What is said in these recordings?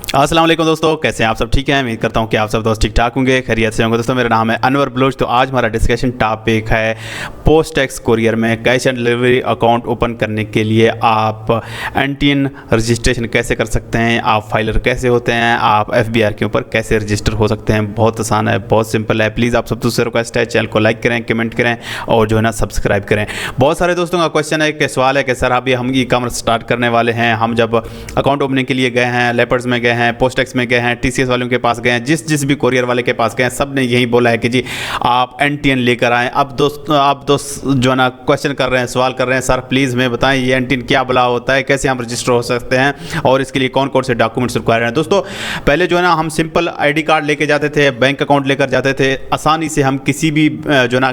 अस्सलाम वालेकुम दोस्तों, कैसे हैं आप सब? ठीक हैं, उम्मीद करता हूं कि आप सब दोस्त ठीक ठाक होंगे, खैरियत से होंगे। दोस्तों मेरा नाम है अनवर बलोच। तो आज हमारा डिस्कशन टॉपिक है पोस्ट टैक्स कुरियर में cash and delivery account open करने के लिए आप एनटीएन रजिस्ट्रेशन कैसे कर सकते हैं, आप फाइलर कैसे होते हैं, आप एफबीआर के ऊपर कैसे रजिस्टर हो सकते हैं। बहुत आसान है, बहुत सिंपल है। प्लीज़ आप सबसे रिक्वेस्ट है चैनल को लाइक करें, कमेंट करें और जो है ना सब्सक्राइब करें। बहुत सारे दोस्तों का क्वेश्चन है कि सवाल है कि सर अभी हम ई कॉमर्स स्टार्ट करने वाले हैं, हम जब अकाउंट ओपनिंग के लिए गए हैं, लेपर्स में गए हैं, पोस्टैक्स में गए हैं, टीसीएस वालों के पास गए हैं, जिस भी कोरियर वाले के पास गए हैं, सब ने यही बोला है कि जी आप एनटीएन लेकर आएँ। अब दोस्त जो है ना क्वेश्चन कर रहे हैं, सवाल कर रहे हैं, सर प्लीज़ मैं बताएं ये एनटीएन क्या बला होता है, कैसे हम रजिस्टर हो सकते हैं और इसके लिए कौन कौन से डॉक्यूमेंट्स रिक्वायर्ड हैं। दोस्तों पहले जो है ना हम सिंपल आईडी कार्ड लेके जाते थे, बैंक अकाउंट लेकर जाते थे, आसानी से हम किसी भी जो ना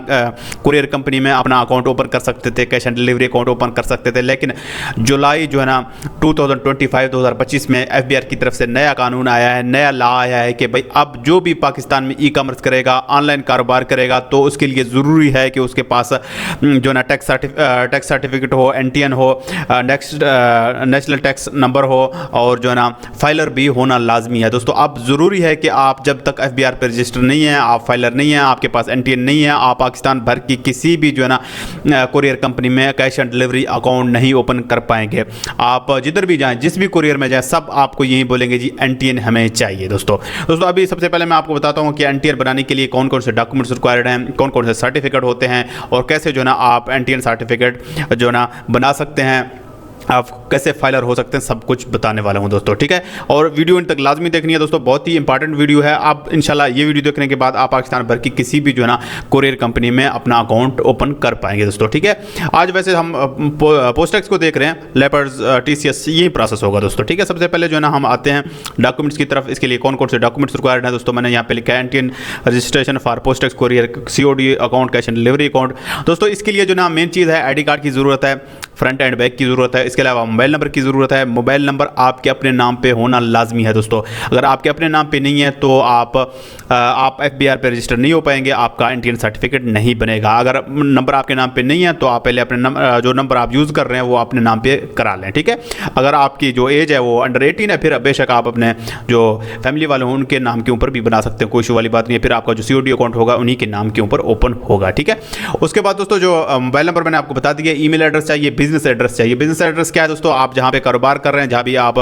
कुरियर कंपनी में अपना अकाउंट ओपन कर सकते थे, cash and delivery account open कर सकते थे। लेकिन जुलाई जो है ना 2025 में एफबीआर की तरफ से नया कानून आया है, नया लॉ आया है कि भाई अब जो भी पाकिस्तान में ई कॉमर्स करेगा, ऑनलाइन कारोबार करेगा, तो उसके लिए ज़रूरी है कि उसके पास जो ना टैक्स सर्टिफिकेट हो, एनटीएन हो, नेशनल टैक्स नंबर हो और जो है ना फाइलर भी होना लाजमी है। दोस्तों अब ज़रूरी है कि आप जब तक एफबीआर पर रजिस्टर नहीं है, आप फाइलर नहीं है, आपके पास एनटीएन नहीं है, आप पाकिस्तान भर की किसी भी जो है ना कुरियर कंपनी में कैश एंड डिलीवरी अकाउंट नहीं ओपन कर पाएंगे। आप जिधर भी जाएं, जिस भी कुरियर में जाएं, सब आपको यही बोलेंगे जी एनटीएन हमें चाहिए। दोस्तों अभी सबसे पहले मैं आपको बताता हूं कि एनटीएन बनाने के लिए कौन कौन से डॉक्यूमेंट्स रिक्वायर्ड हैं, कौन कौन से सर्टिफिकेट होते हैं और कैसे जो ना आप एनटीएन सर्टिफिकेट जो ना बना सकते हैं, आप कैसे फाइलर हो सकते हैं, सब कुछ बताने वाला हूं दोस्तों। ठीक है, और वीडियो इन तक लाजमी देखनी है दोस्तों, बहुत ही इंपॉर्टेंट वीडियो है। आप इंशाल्लाह ये वीडियो देखने के बाद आप पाकिस्तान भर की किसी भी जो है ना कुरियर कंपनी में अपना अकाउंट ओपन कर पाएंगे दोस्तों। ठीक है, आज वैसे हम पोस्टैक्स को देख रहे हैं, लेपर्स, टीसीएस, यही प्रोसेस होगा दोस्तों। ठीक है, सबसे पहले जो है ना हम आते हैं डॉक्यूमेंट्स की तरफ। इसके लिए कौन कौन से डॉक्यूमेंट्स रिक्वायर्ड हैं दोस्तों, मैंने यहाँ पे लिखा है NTN registration for PostEx courier COD account, cash and delivery account. दोस्तों इसके लिए जो ना मेन चीज़ है आईडी कार्ड की ज़रूरत है, फ्रंट एंड बैक की ज़रूरत है, इसके अलावा मोबाइल नंबर की ज़रूरत है। मोबाइल नंबर आपके अपने नाम पे होना लाजमी है दोस्तों। अगर आपके अपने नाम पे नहीं है तो आप एफबीआर पे रजिस्टर नहीं हो पाएंगे, आपका एनटीएन सर्टिफिकेट नहीं बनेगा। अगर नंबर आपके नाम पे नहीं है तो आप पहले अपने जो नंबर आप यूज़ कर रहे हैं वो अपने नाम पे करा लें। ठीक है, अगर आपकी जो एज है वो अंडर 18 है, फिर बेशक आप अपने जो फैमिली वाले हों उनके नाम के ऊपर भी बना सकते हैं, कोई इशू वाली बात नहीं है। फिर आपका जो सीओडी अकाउंट होगा उन्हीं के नाम के ऊपर ओपन होगा। ठीक है, उसके बाद दोस्तों जो मोबाइल नंबर मैंने आपको बता दिया, ईमेल एड्रेस चाहिए, बिजनेस एड्रेस चाहिए। बिजनेस एड्रेस क्या है दोस्तों, आप जहाँ पे कारोबार कर रहे हैं, जहाँ भी आप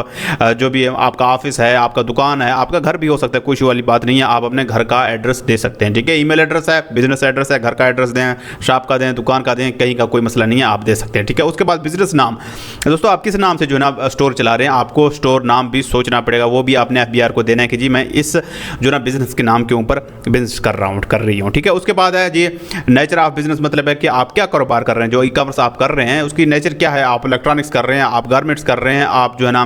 जो भी आपका ऑफिस है, आपका दुकान है, आपका घर भी हो सकता है, कोई इशू वाली बात नहीं है, आप अपने घर का एड्रेस दे सकते हैं। ठीक है, ईमेल एड्रेस है, बिजनेस एड्रेस है, घर का एड्रेस दें, शॉप का दें, दुकान का दें, कहीं का कोई मसला नहीं है, आप दे सकते हैं। ठीक है, उसके बाद बिजनेस नाम। दोस्तों आप किस नाम से जो है ना स्टोर चला रहे हैं, आपको स्टोर नाम भी सोचना पड़ेगा, वो भी आपने एफबीआर को देना है कि जी मैं इस जो ना बिजनेस के नाम के ऊपर बिजनेस कर रही हूँ। ठीक है, उसके बाद है जी नेचर ऑफ बिजनेस, मतलब है कि आप क्या कारोबार कर रहे हैं, जो ई कॉमर्स आप कर रहे हैं उसकी नेचर क्या है, आप इलेक्ट्रॉनिक्स कर रहे हैं, आप गारमेंट्स कर रहे हैं, आप जो है ना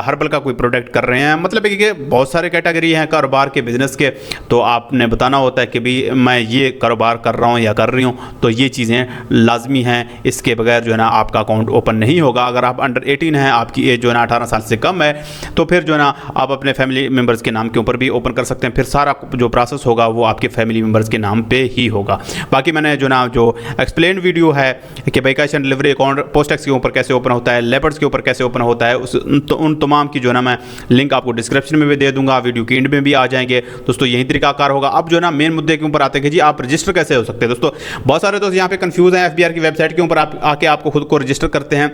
हर्बल का कोई प्रोडक्ट कर रहे हैं, मतलब है कि बहुत सारे कैटेगरी हैं कारोबार के, बिजनेस के। तो आपने बताना होता है कि भाई मैं ये कारोबार कर रहा हूँ या कर रही हूँ, तो ये चीज़ें लाजमी हैं, इसके बगैर जो है ना आपका अकाउंट ओपन नहीं होगा। अगर आप अंडर 18 हैं, आपकी एज जो है ना 18 साल से कम है, तो फिर जो है ना आप अपने फैमिली मेम्बर्स के नाम के ऊपर भी ओपन कर सकते हैं। फिर सारा जो प्रोसेस होगा वो आपके फैमिली मेम्बर्स के नाम पे ही होगा। बाकी मैंने जो ना जो एक्सप्लेन वीडियो है कि भाई कैश एंड डिलीवरी अकाउंट पोस्टैक्स के ऊपर कैसे ओपन होता है, लेपर्स के ऊपर कैसे ओपन होता है, उन तमाम की जो ना मैं लिंक आपको डिस्क्रिप्शन में भी दे दूंगा, वीडियो के एंड में भी आ जाएंगे दोस्तों, यही तरीकाकार होगा। अब जो ना मेन मुद्दे के ऊपर आते हैं कि जी आप रजिस्टर कैसे हो सकते हैं। दोस्तों बहुत सारे दोस्त यहाँ पे कंफ्यूज हैं, एफबीआर की वेबसाइट के ऊपर आप आके आपको खुद को रजिस्टर करते हैं,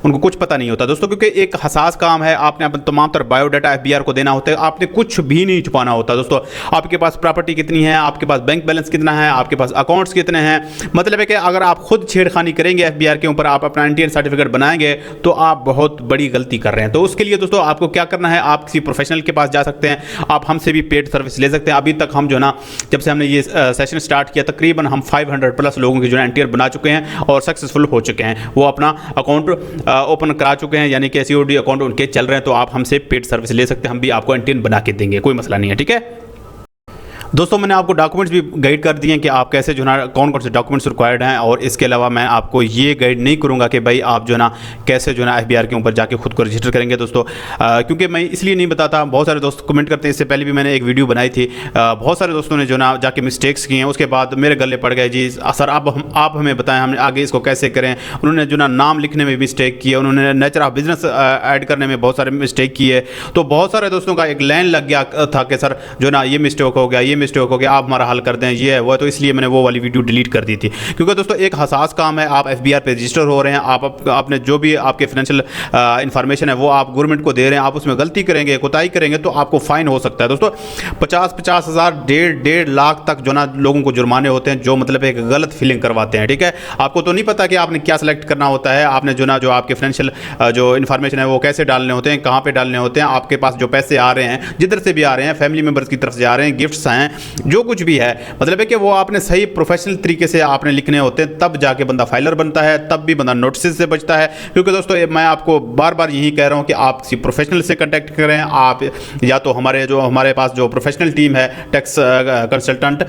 उनको कुछ पता नहीं होता दोस्तों, क्योंकि एक हसास काम है, आपने अपना तमाम तरह बायोडाटा एफबीआर को देना होता है, आपने कुछ भी नहीं छुपाना होता दोस्तों। आपके पास प्रॉपर्टी कितनी है, आपके पास बैंक बैलेंस कितना है, आपके पास अकाउंट्स कितने हैं, मतलब है कि अगर आप खुद छेड़खानी करेंगे एफबीआर के ऊपर, आप अपना एनटीएन सर्टिफिकेट बनाएंगे तो आप बहुत बड़ी गलती कर रहे हैं। तो उसके लिए दोस्तों आपको क्या करना है, आप किसी प्रोफेशनल के पास जा सकते हैं, आप हमसे भी पेड सर्विस ले सकते हैं। अभी तक हम जो ना जब से हमने ये सेशन स्टार्ट किया तकरीबन हम 500 प्लस लोगों की जो है एनटीएन बना चुके हैं और सक्सेसफुल हो चुके हैं, वो अपना अकाउंट ओपन करा चुके हैं, यानी कि सीओडी अकाउंट उनके चल रहे हैं। तो आप हमसे पेड सर्विस ले सकते हैं, हम भी आपको एनटीएन बना के देंगे, कोई मसला नहीं है। ठीक है, दोस्तों मैंने आपको डॉक्यूमेंट्स भी गाइड कर दिए हैं कि आप कैसे जो है ना कौन कौन से डॉक्यूमेंट्स रिक्वायर्ड हैं, और इसके अलावा मैं आपको ये गाइड नहीं करूँगा कि भाई आप जो है ना कैसे जो है ना FBR के ऊपर जाके खुद को रजिस्टर करेंगे दोस्तों, क्योंकि मैं इसलिए नहीं बताता। बहुत सारे दोस्त कमेंट करते हैं, इससे पहले भी मैंने एक वीडियो बनाई थी, बहुत सारे दोस्तों ने जो ना जाके मिस्टेक्स किए हैं, उसके बाद मेरे गले पड़ गए जी सर आप हमें बताएं हम आगे इसको कैसे करें। उन्होंने जो ना नाम लिखने में मिस्टेक की है, उन्होंने नेचर ऑफ बिजनेस ऐड करने में बहुत सारे मिस्टेक की है। तो बहुत सारे दोस्तों का एक लाइन लग गया था कि सर जो ना ये मिस्टेक हो गया, ये मिस्टेक हो गया, आप हमारा हल कर दें, ये है वो है। तो इसलिए मैंने वो वाली वीडियो डिलीट कर दी थी, क्योंकि दोस्तों एक हसास काम है, आप FBR पे रजिस्टर हो रहे हैं, आपने जो भी आपके फाइनेंशियल इन्फॉर्मेशन है वो आप गवर्नमेंट को दे रहे हैं, आप उसमें गलती करेंगे, कोताही करेंगे तो आपको फाइन हो सकता है दोस्तों। 50 हज़ार 1.5 लाख तक जो ना लोगों को जुर्माने होते हैं, जो मतलब एक गलत फीलिंग करवाते हैं। ठीक है, आपको तो नहीं पता कि आपने क्या सेलेक्ट करना होता है, आपने जो ना जो आपके फाइनेंशियल जो इन्फॉर्मेशन है वो कैसे डालने होते हैं, कहाँ पे डालने होते हैं, आपके पास जो पैसे आ रहे हैं जिधर से भी आ रहे हैं, फैमिली मेम्बर्स की तरफ से आ रहे हैं, गिफ्ट्स हैं, जो कुछ भी है, मतलब है कि वो आपने सही प्रोफेशनल तरीके से आपने लिखने होते हैं, तब जाके बंदा फाइलर बनता है, तब भी बंदा नोटिस से बचता है। क्योंकि दोस्तों मैं आपको बार बार यही कह रहा हूँ कि आप किसी प्रोफेशनल से कनेक्ट करें, आप या तो हमारे पास जो प्रोफेशनल टीम है टैक्स कंसल्टेंट,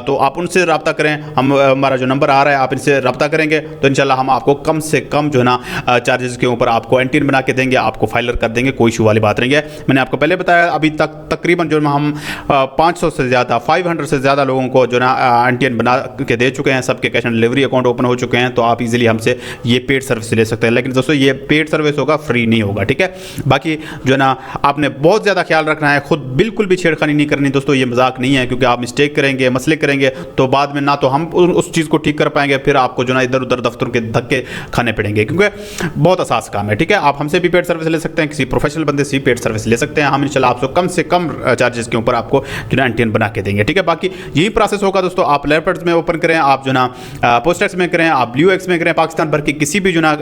तो आप उनसे रब्ता करें। हमारा जो नंबर आ रहा है आप इनसे रब्ता करेंगे तो इंशाल्लाह हम आपको कम से कम जो है ना चार्जेस के ऊपर आपको एंटीन बना के देंगे, आपको फाइलर कर देंगे, कोई इशू वाली बात नहीं है। मैंने आपको पहले बताया अभी तक तकरीबन जो हम 500 से ज़्यादा 500 से ज़्यादा लोगों को जो ना एंटीन बना के दे चुके हैं, सबके cash on delivery account open हो चुके हैं। तो आप इजीली हमसे ये पेड सर्विस ले सकते हैं, लेकिन दोस्तों ये पेड सर्विस होगा, फ्री नहीं होगा। ठीक है, बाकी जो है ना आपने बहुत ज़्यादा ख्याल रखना है, खुद बिल्कुल भी छेड़खानी नहीं करनी दोस्तों, ये मजाक नहीं है, क्योंकि आप मिस्टेक करेंगे, मसले करेंगे तो बाद में ना तो हम उस चीज़ को ठीक कर पाएंगे, फिर आपको जो ना इधर उधर दफ्तरों के धक्के खाने पड़ेंगे, क्योंकि बहुत आसास काम है। ठीक है, आप हमसे भी पेड सर्विस ले सकते हैं, किसी प्रोफेशनल बंदे से पेड सर्विस ले सकते हैं, हम इंशाल्लाह आपको कम से कम चार्जेस के ऊपर आपको जो ना एंटीन बना के देंगे। ठीक है, बाकी यही प्रोसेस होगा दोस्तों। आप लेपर्ड्स में ओपन करें, आप जो ना पोस्टेक्स में करें, आप ब्लू एक्स में करें, पाकिस्तान भर की किसी भी जो ना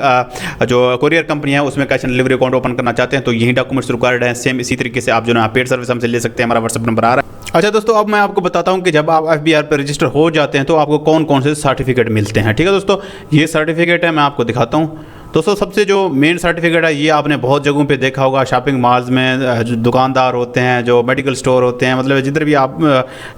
जो कोरियर कंपनी है उसमें cash on delivery account open करना चाहते हैं तो यही डॉक्यूमेंट्स रिक्वायर्ड है। सेम इसी तरीके से आप जो ना पेड सर्विस हमसे ले सकते हैं, हमारा व्हाट्सएप नंबर आ रहा है। अच्छा दोस्तों, अब मैं आपको बताता हूं कि जब आप FBR पर रजिस्टर हो जाते हैं तो आपको कौन कौन से सर्टिफिकेट मिलते हैं। ठीक है दोस्तों, ये सर्टिफिकेट है, मैं आपको दिखाता हूं। दोस्तों सबसे जो मेन सर्टिफिकेट है ये आपने बहुत जगहों पे देखा होगा, शॉपिंग मॉल्स में जो दुकानदार होते हैं, जो मेडिकल स्टोर होते हैं, मतलब जिधर भी आप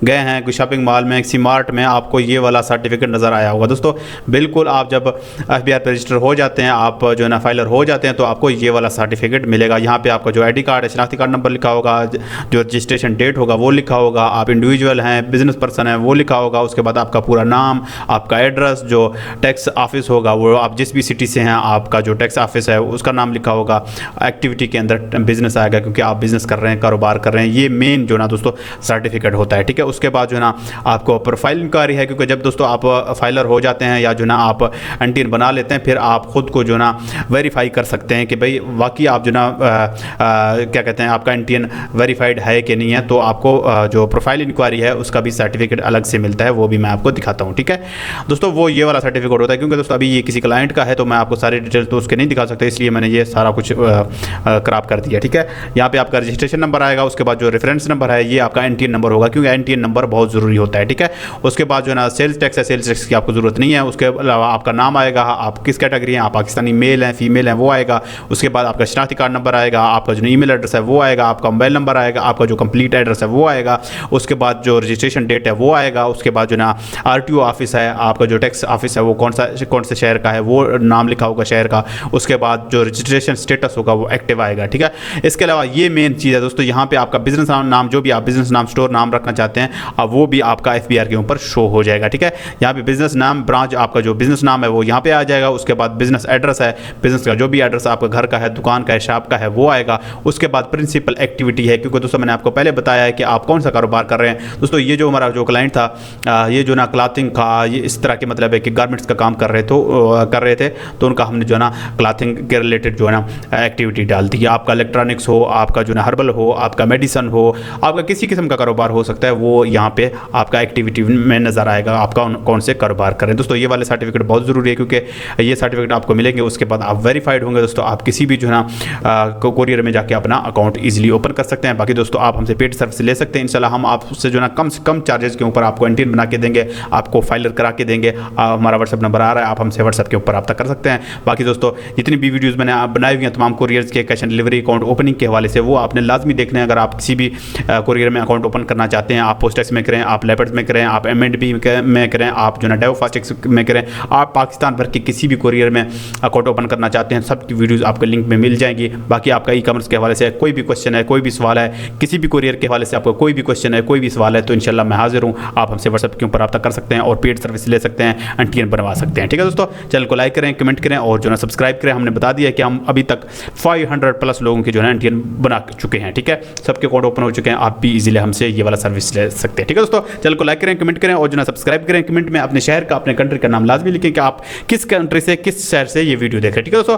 गए हैं कोई शॉपिंग मॉल में, किसी मार्ट में, आपको ये वाला सर्टिफिकेट नज़र आया होगा। दोस्तों बिल्कुल आप जब FBR पर रजिस्टर हो जाते हैं, आप जो है ना फाइलर हो जाते हैं, तो आपको ये वाला सर्टिफिकेट मिलेगा। यहाँ पर आपका जो ID कार्ड है, शनाख्ती कार्ड नंबर लिखा होगा, जो रजिस्ट्रेशन डेट होगा वो लिखा होगा, आप इंडिविजुअल हैं, बिजनेस पर्सन है वो लिखा होगा, उसके बाद आपका पूरा नाम, आपका एड्रेस, जो टैक्स ऑफिस होगा वो आप जिस भी सिटी से हैं आपका जो टैक्स ऑफिस है उसका नाम लिखा होगा, एक्टिविटी के अंदर बिजनेस आएगा क्योंकि आप बिजनेस कर रहे हैं, कारोबार कर रहे हैं, ये मेन जो ना दोस्तों सर्टिफिकेट होता है। ठीक है, उसके बाद जो ना आपको प्रोफाइल इंक्वायरी है, क्योंकि जब दोस्तों आप फाइलर हो जाते हैं या जो ना आप एंटीन बना लेते हैं, फिर आप खुद को जो ना वेरीफाई कर सकते हैं कि भाई वाकई आप जो ना क्या कहते हैं आपका एंटीन वेरीफाइड है कि नहीं है। तो आपको जो प्रोफाइल इंक्वायरी है उसका भी सर्टिफिकेट अलग से मिलता है, वो भी मैं आपको दिखाता हूँ। ठीक है दोस्तों, वो ये वाला सर्टिफिकेट होता है, क्योंकि दोस्तों अभी ये किसी क्लाइंट का है तो मैं आपको सारी डिटेल तो उसके नहीं दिखा सकते, इसलिए मैंने ये सारा कुछ क्रॉप कर दिया। ठीक है, यहाँ पे आपका रजिस्ट्रेशन नंबर आएगा, उसके बाद जो रेफरेंस नंबर है ये आपका एंटीन नंबर होगा, क्योंकि एंटीन नंबर बहुत ज़रूरी होता है। ठीक है, उसके बाद जो है ना सेल्स टैक्स है, सेल्स टैक्स की आपको ज़रूरत नहीं है। उसके अलावा आपका नाम आएगा, आप किस कैटेगरी हैं, आप पाकिस्तानी मेल हैं फीमेल हैं वो आएगा। उसके बाद आपका शनाख्ती कार्ड नंबर आएगा, आपका जो ईमेल एड्रेस है वो आएगा, आपका मोबाइल नंबर आएगा, आपका जो कंप्लीट एड्रेस है वो आएगा, उसके बाद जो रजिस्ट्रेशन डेट है वो आएगा, उसके बाद जो ना RTO ऑफिस है, आपका जो टैक्स ऑफिस है वो कौन से शहर का है वो नाम लिखा होगा शहर का, उसके बाद जो रजिस्ट्रेशन स्टेटस होगा वो एक्टिव आएगा। ठीक है, इसके अलावा ये मेन चीज़ है दोस्तों, यहाँ पे आपका बिजनेस नाम जो भी आप बिजनेस नाम स्टोर नाम रखना चाहते हैं अब वो भी आपका FBR के ऊपर शो हो जाएगा। ठीक है, यहाँ पे बिजनेस नाम ब्रांच आपका जो बिजनेस नाम है वो यहाँ पे आ जाएगा। उसके बाद बिजनेस एड्रेस है, बिजनेस का जो भी एड्रेस आपका घर का है, दुकान का है, शॉप का है वो आएगा। उसके बाद प्रिंसिपल एक्टिविटी है, क्योंकि दोस्तों मैंने आपको पहले बताया है कि आप कौन सा कारोबार कर रहे हैं। दोस्तों ये जो हमारा जो क्लाइंट था ये जो ना क्लॉथिंग का ये इस तरह के मतलब है कि गारमेंट्स का काम कर रहे थे तो उनका हमने जो है ना क्लॉथिंग के रिलेटेड जो है ना एक्टिविटी डाल दी। आपका इलेक्ट्रॉनिक्स हो, आपका जो ना हर्बल हो, आपका मेडिसन हो, आपका किसी किस्म का कारोबार हो सकता है, वो यहाँ पे आपका एक्टिविटी में नज़र आएगा, आपका कौन से कारोबार करें। दोस्तों ये वाले सर्टिफिकेट बहुत ज़रूरी है, क्योंकि ये सर्टिफिकेट आपको मिलेंगे, उसके बाद आप वेरीफाइड होंगे दोस्तों, आप किसी भी जो है ना कोरियर में जाके अपना अकाउंट ईजिली ओपन कर सकते हैं। बाकी दोस्तों आप हमसे पेड सर्विस ले सकते हैं, इंशाल्लाह हम आपसे जो ना कम से कम चार्जेस के ऊपर आपको एंटीन बना के देंगे, आपको फाइलर करा के देंगे। हमारा व्हाट्सएप नंबर आ रहा है, आप हमसे व्हाट्सएप के ऊपर रब्ता कर सकते हैं। बाकी बाकी दोस्तों जितनी भी वीडियोज़ मैंने बनाई हुई हैं तमाम कोरियर्स के cash on delivery account opening के हवाले से, वो आपने लाजमी देखना है। अगर आप किसी भी कोरियर में अकाउंट ओपन करना चाहते हैं, आप पोस्टेक्स में करें, आप लेपर्ड में करें, आप M&B में करें, आप जो ना डेवो फास्टेक्स में करें, आप पाकिस्तान भर के किसी भी कोरियर में अकाउंट ओपन करना चाहते हैं, सबकी वीडियोज़ आपको लिंक में मिल जाएंगी। बाकी आपका ई-कॉमर्स के हवाले से कोई भी क्वेश्चन है, कोई भी सवाल है, किसी भी कोरियर के हवाले से आपको कोई भी क्वेश्चन है, कोई भी सवाल है, तो इंशाल्लाह मैं हाजिर हूँ। आप हमसे व्हाट्सएप के ऊपर रब्ता कर सकते हैं और पेड सर्विस ले सकते हैं, एंटीएन बनवा सकते हैं। ठीक है दोस्तों, चैनल को लाइक करें, कमेंट करें और जो है सब्सक्राइब करें। हमने बता दिया कि हम अभी तक 500+ लोगों के जो है एंटीएन बना चुके हैं। ठीक है, सबके अकाउंट ओपन हो चुके हैं, आप भी इजीली हमसे ये वाला सर्विस ले सकते हैं। ठीक है दोस्तों, चैनल को लाइक करें, कमेंट करें और जो है सब्सक्राइब करें। कमेंट में अपने शहर का, अपने कंट्री का नाम लाजमी लिखें कि आप किस कंट्री से, किस शहर से ये वीडियो देख रहे हैं। ठीक है दोस्तों।